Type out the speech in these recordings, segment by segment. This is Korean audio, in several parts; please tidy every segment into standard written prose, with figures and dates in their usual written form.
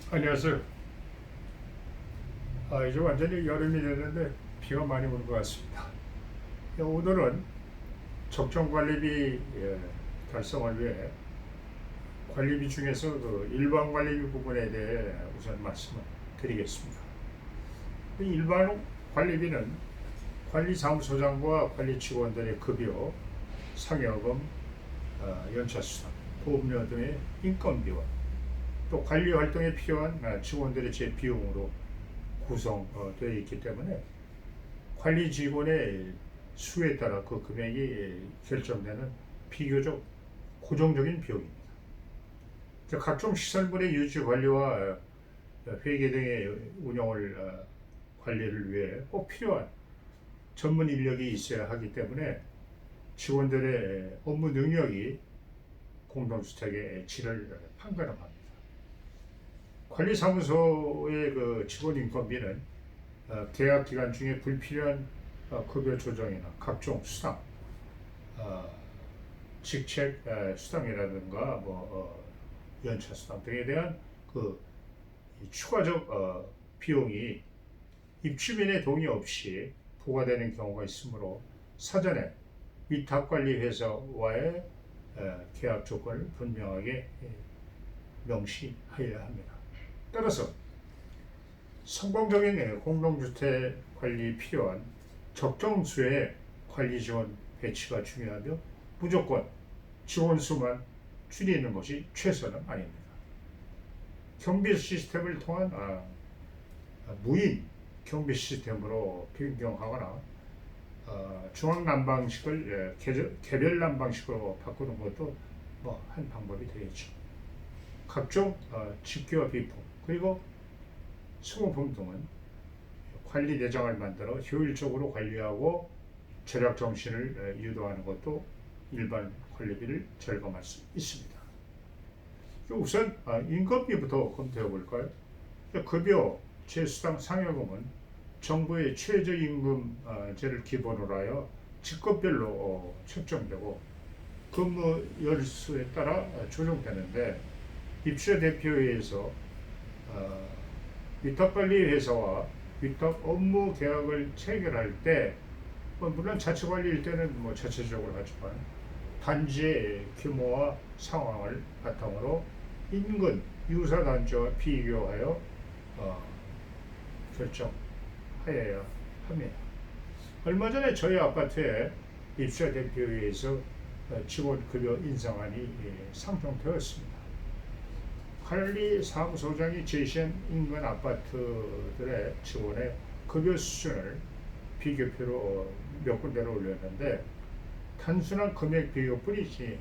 안녕하세요. 이제 완전히 여름이 됐는데 비가 많이 오는 것 같습니다. 오늘은 적정관리비 달성을 위해 관리비 중에서 그 일반 관리비 부분에 대해 우선 말씀을 드리겠습니다. 일반 관리비는 관리사무소장과 관리 직원들의 급여, 상여금, 연차수당, 보험료 등의 인건비와 또 관리 활동에 필요한 직원들의 제 비용으로 구성되어 있기 때문에 관리 직원의 수에 따라 그 금액이 결정되는 비교적 고정적인 비용입니다. 각종 시설물의 유지 관리와 회계 등의 운영을 관리를 위해 꼭 필요한 전문 인력이 있어야 하기 때문에 직원들의 업무 능력이 공동주택의 질을 판가름합니다. 관리사무소의 그 직원 인건비는 계약 기간 중에 불필요한 급여 조정이나 각종 수당, 어, 직책 수당이라든가 연차 수당 등에 대한 그 추가적 비용이 입주민의 동의 없이 부과되는 경우가 있으므로 사전에 위탁관리회사와의 계약 조건을 분명하게 명시하여야 합니다. 따라서 성공적인 공동주택 관리에 필요한 적정 수의 관리 직원 배치가 중요하며 무조건 직원 수만 줄이는 것이 최선은 아닙니다. 경비 시스템을 통한 무인 경비 시스템으로 변경하거나 중앙 난방식을 개별 난방식으로 바꾸는 것도 한 방법이 되겠죠. 각종 집기와 비품 그리고 소모품 등은 관리 대장을 만들어 효율적으로 관리하고 절약 정신을 유도하는 것도 일반 관리비를 절감할 수 있습니다. 우선 인건비부터 검토해 볼까요? 급여, 최수당, 상여금은 정부의 최저임금제를 기본으로 하여 직급별로 책정되고 근무 열수에 따라 조정되는데 입주자 대표회에서 위탁관리회사와 위탁 업무 계약을 체결할 때 물론 자체관리일 때는 자체적으로 하지만 단지의 규모와 상황을 바탕으로 인근 유사 단지와 비교하여 결정하여야 합니다. 얼마 전에 저희 아파트에 입주자 대표회에서 직원 급여 인상안이 상정되었습니다. 관리사무소장이 제시한 인근 아파트들의 직원의 급여 수준을 비교표로 몇 군데로 올렸는데 단순한 금액 비교뿐이지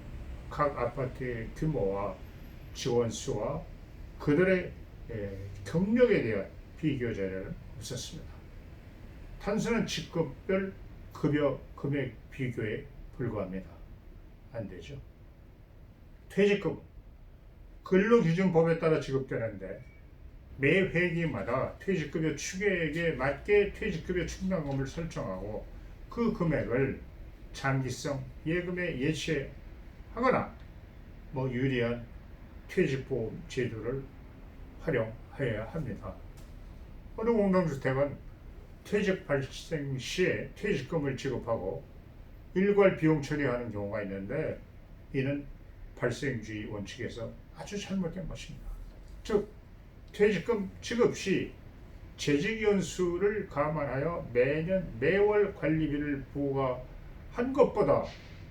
각 아파트의 규모와 직원 수와 그들의 경력에 대한 비교 자료는 없었습니다. 단순한 직급별 급여 금액 비교에 불과합니다. 안 되죠. 퇴직금 근로기준법에 따라 지급되는데 매 회기마다 퇴직급여 추계액에 맞게 퇴직급여 충당금을 설정하고 그 금액을 장기성 예금에 예치하거나 유리한 퇴직보험 제도를 활용해야 합니다. 어느 공동주택은 퇴직 발생 시에 퇴직금을 지급하고 일괄 비용 처리하는 경우가 있는데 이는 발생주의 원칙에서 아주 잘못된 것입니다. 즉 퇴직금 지급 시 재직 연수를 감안하여 매년 매월 관리비를 부과한 것보다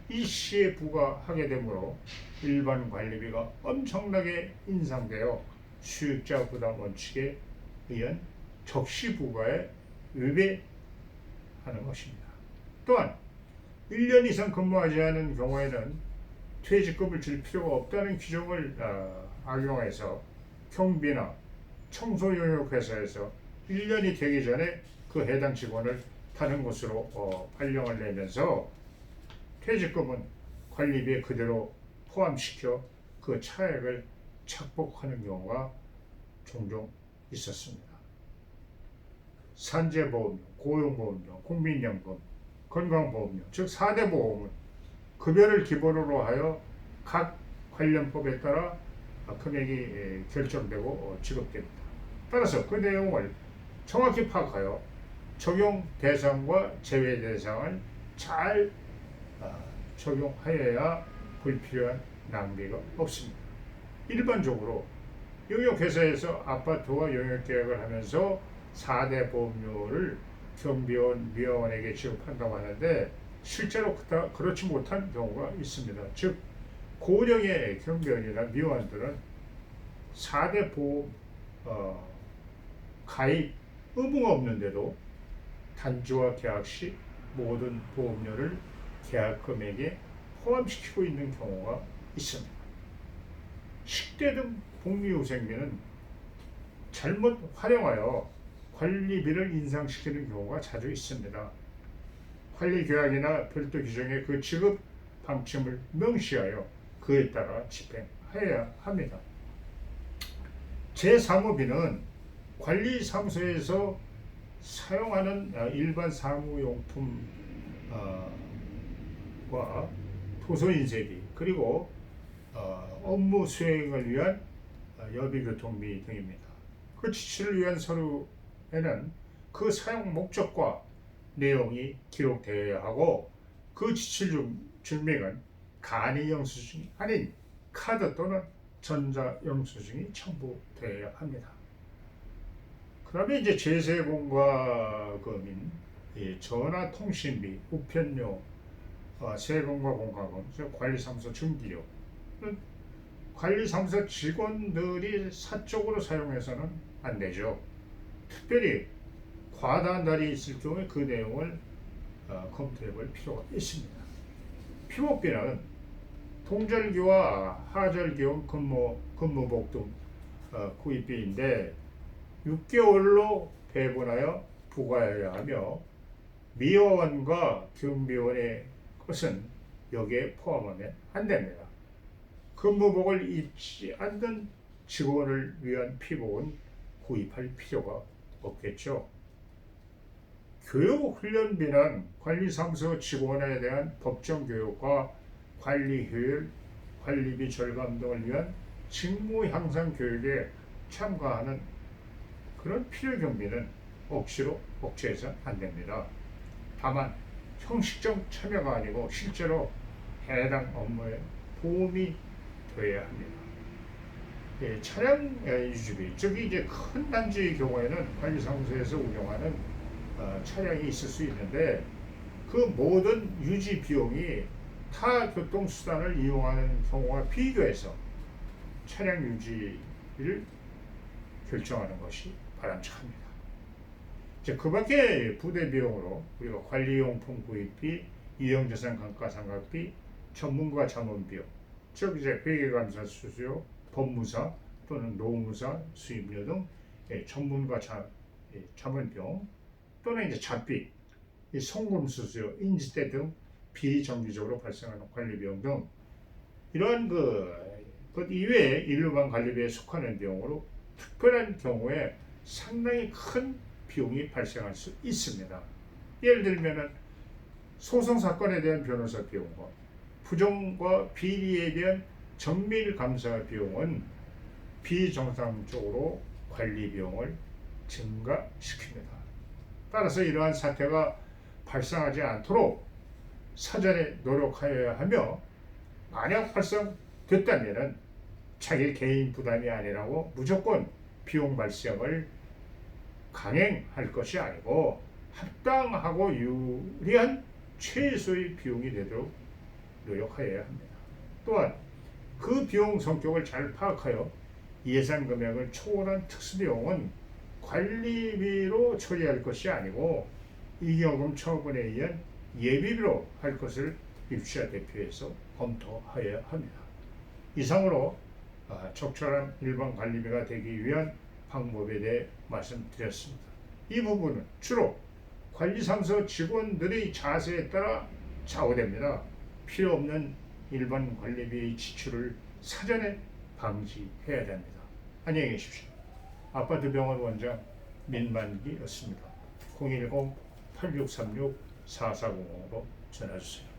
일시에 부과하게 되므로 일반 관리비가 엄청나게 인상되어 수익자 부담 원칙에 의한 적시 부과에 위배하는 것입니다. 또한 1년 이상 근무하지 않은 경우에는 퇴직금을 줄 필요가 없다는 규정을 악용해서 경비나 청소 용역 회사에서 1년이 되기 전에 그 해당 직원을 다른 곳으로 발령을 내면서 퇴직금은 관리비에 그대로 포함시켜 그 차액을 착복하는 경우가 종종 있었습니다. 산재보험료, 고용보험료, 국민연금, 건강보험료, 즉 4대 보험은 급여를 기본으로 하여 각 관련법에 따라 금액이 결정되고 지급됩니다. 따라서 그 내용을 정확히 파악하여 적용 대상과 제외 대상을 잘 적용하여야 불필요한 낭비가 없습니다. 일반적으로 용역회사에서 아파트와 용역계약을 하면서 4대 보험료를 경비원, 미화원에게 지급한다고 하는데 실제로 그렇지 못한 경우가 있습니다. 즉 고령의 경비원이나 미화원들은 4대 보험 가입 의무가 없는데도 단지와 계약 시 모든 보험료를 계약 금액에 포함시키고 있는 경우가 있습니다. 식대 등 복리후생비는 잘못 활용하여 관리비를 인상시키는 경우가 자주 있습니다. 관리계약이나 별도 규정의 그 지급 방침을 명시하여 그에 따라 집행해야 합니다. 제3호비는 관리사무소에서 사용하는 일반 사무용품과 도서인쇄비 그리고 업무 수행을 위한 여비교통비 등입니다. 그 지출을 위한 서류에는 그 사용 목적과 내용이 기록되어야 하고 그 지출 증명은 간이 영수증이 아닌 카드 또는 전자 영수증이 첨부되어야 합니다. 그 다음에 이제 제세공과금인 전화통신비, 우편료, 세금과 공과금, 관리사무소 증기료 관리사무소 직원들이 사적으로 사용해서는 안 되죠. 특별히 과다한 날이 있을 경우에 그 내용을 검토해 볼 필요가 있습니다. 피복비는 동절기와 하절기원 근무복 등 구입비인데 6개월로 배분하여 부과해야 하며 미화원과 경비원의 것은 여기에 포함하면 안 됩니다. 근무복을 입지 않는 직원을 위한 피복은 구입할 필요가 없겠죠. 교육훈련비는 관리사무소 직원에 대한 법정 교육과 관리 효율, 관리비 절감 등을 위한 직무 향상 교육에 참가하는 그런 필요 경비는 억지로 억제해서는 안 됩니다. 다만 형식적 참여가 아니고 실제로 해당 업무에 도움이 되어야 합니다. 차량 유지비, 즉 이제 큰 단지의 경우에는 관리사무소에서 운영하는 차량이 있을 수 있는데 그 모든 유지 비용이 타 교통수단을 이용하는 경우와 비교해서 차량 유지를 결정하는 것이 바람직합니다. 이제 그 밖에 부대 비용으로 우리가 관리용품 구입비, 유형자산 감가상각비, 전문가 자문 비용, 즉 이제 회계감사 수수료, 법무사 또는 노무사 수임료 등 전문가 자문 비용 또는 이제 잡비, 송금 수수료, 인지대 등 비정기적으로 발생하는 관리 비용 등 이러한 것 이외에 일반 관리비에 속하는 비용으로 특별한 경우에 상당히 큰 비용이 발생할 수 있습니다. 예를 들면은 소송 사건에 대한 변호사 비용과 부정과 비리에 대한 정밀 감사 비용은 비정상적으로 관리 비용을 증가시킵니다. 따라서 이러한 사태가 발생하지 않도록 사전에 노력하여야 하며 만약 발생됐다면 자기 개인 부담이 아니라고 무조건 비용 발생을 강행할 것이 아니고 합당하고 유리한 최소의 비용이 되도록 노력하여야 합니다. 또한 그 비용 성격을 잘 파악하여 예산 금액을 초월한 특수비용은 관리비로 처리할 것이 아니고 이경금 처분에 의한 예비비로 할 것을 입주자 대표에서 검토하여야 합니다. 이상으로 적절한 일반 관리비가 되기 위한 방법에 대해 말씀드렸습니다. 이 부분은 주로 관리사무소 직원들의 자세에 따라 좌우됩니다. 필요 없는 일반 관리비의 지출을 사전에 방지해야 됩니다. 안녕히 계십시오. 아파트병원 원장 민만기였습니다. 010-8636-4400으로 전화주세요.